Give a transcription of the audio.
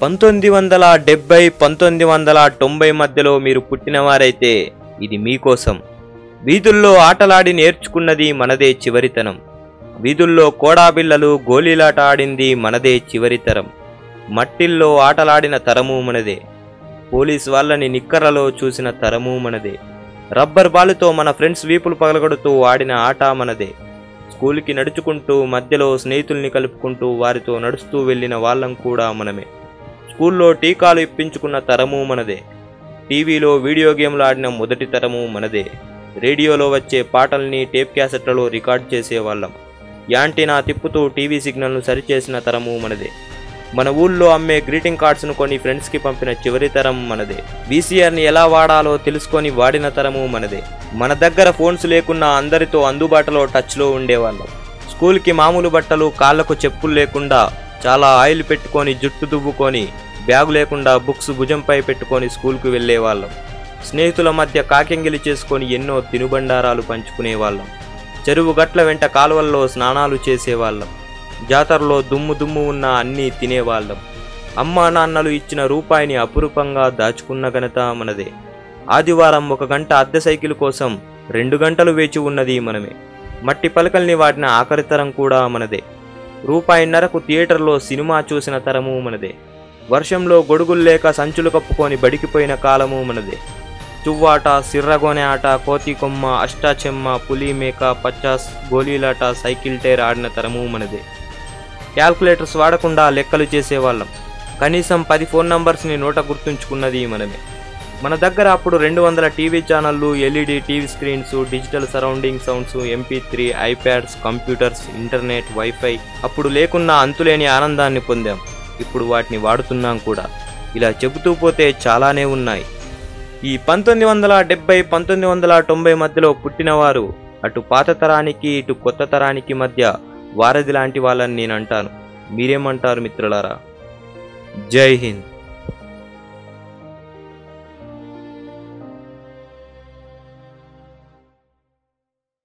1970 1990 మధ్యలో మీరు పుట్టినవారైతే ఇది మీకోసం. వీధుల్లో ఆటలాడి నేర్చుకున్నది మనదే చివరితనం. వీధుల్లో కోడాబిళ్ళలు గోలీలాట ఆడింది మనదే చివరితరం. మట్టిల్లో ఆటలాడిన తరము మనదే. పోలీస్ వాళ్ళని నిక్కర్లలో చూసిన తరము మనదే. రబ్బర్ బాలుతో మన ఫ్రెండ్స్ వీపులు పగలగొడుతూ ఆడిన ఆట మనదే. స్కూల్కి నడుచుకుంటూ మధ్యలో స్నేహితుల్ని కలుపుకుంటూ వారితో నడుస్తూ వెళ్ళిన వాళ్ళం కూడా మనమే. స్కూల్లో టీకాలు ఇప్పించుకున్న తరము మనదే. టీవీలో వీడియో గేమ్లు ఆడిన మొదటి తరము మనదే. రేడియోలో వచ్చే పాటల్ని టేప్ క్యాసెట్లలో రికార్డ్ చేసేవాళ్ళం. యాంటీనా తిప్పుతూ టీవీ సిగ్నల్ను సరిచేసిన తరము మనదే. మన ఊళ్ళో అమ్మే గ్రీటింగ్ కార్డ్స్ను కొని ఫ్రెండ్స్కి పంపిన చివరి తరం మనదే. వీసీఆర్ని ఎలా వాడాలో తెలుసుకొని వాడిన తరము మనదే. మన దగ్గర ఫోన్స్ లేకున్నా అందరితో అందుబాటులో టచ్లో ఉండేవాళ్ళం. స్కూల్కి మామూలు బట్టలు, కాళ్లకు చెప్పులు లేకుండా చాలా ఆయిల్ పెట్టుకొని జుట్టు దువ్వుకొని బ్యాగు లేకుండా బుక్స్ భుజంపై పెట్టుకొని స్కూల్కి వెళ్ళేవాళ్ళం. స్నేహితుల మధ్య కాకెంగిలి చేసుకొని ఎన్నో తినుబండారాలు పంచుకునేవాళ్ళం. చెరువు గట్ల వెంట కాలువల్లో స్నానాలు చేసేవాళ్ళం. జాతరలో దుమ్ము ఉన్న అన్నీ తినేవాళ్ళం. అమ్మా నాన్నలు ఇచ్చిన రూపాయిని అపురూపంగా దాచుకున్న ఘనత మనదే. ఆదివారం 1 గంట అద్దె సైకిల్ కోసం 2 గంటలు వేచి ఉన్నది మనమే. మట్టి పలకల్ని వాడిన ఆఖరి తరం కూడా మనదే. ₹1.5కు థియేటర్లో సినిమా చూసిన తరము మనదే. వర్షంలో గొడుగులు లేక సంచులు కప్పుకొని బడికిపోయిన కాలము మనదే. చువ్వాట, సిర్రగోనె ఆట, కోతి కొమ్మ, అష్టాచెమ్మ, పులి మేక, పచ్చాస్, గోలీలాట, సైకిల్ టైర్ ఆడిన తరము మనదే. క్యాల్కులేటర్స్ వాడకుండా లెక్కలు చేసేవాళ్ళం. కనీసం 10 ఫోన్ నంబర్స్ని నోట గుర్తుంచుకున్నది మనమే. మన దగ్గర అప్పుడు 200 టీవీ ఛానళ్ళు, LED TV screens, digital surrounding sounds, MP3, iPads, computers, internet, wifi అప్పుడు లేకున్నా అంతులేని ఆనందాన్ని పొందాం. ఇప్పుడు వాటిని వాడుతున్నాం కూడా. ఇలా చెబుతూ పోతే చాలానే ఉన్నాయి. ఈ 1970 1990 మధ్యలో పుట్టినవారు అటు పాత తరానికి ఇటు కొత్త తరానికి మధ్య వారధి లాంటి వాళ్ళని నేను అంటాను. మీరేమంటారు మిత్రులారా? జై హింద్.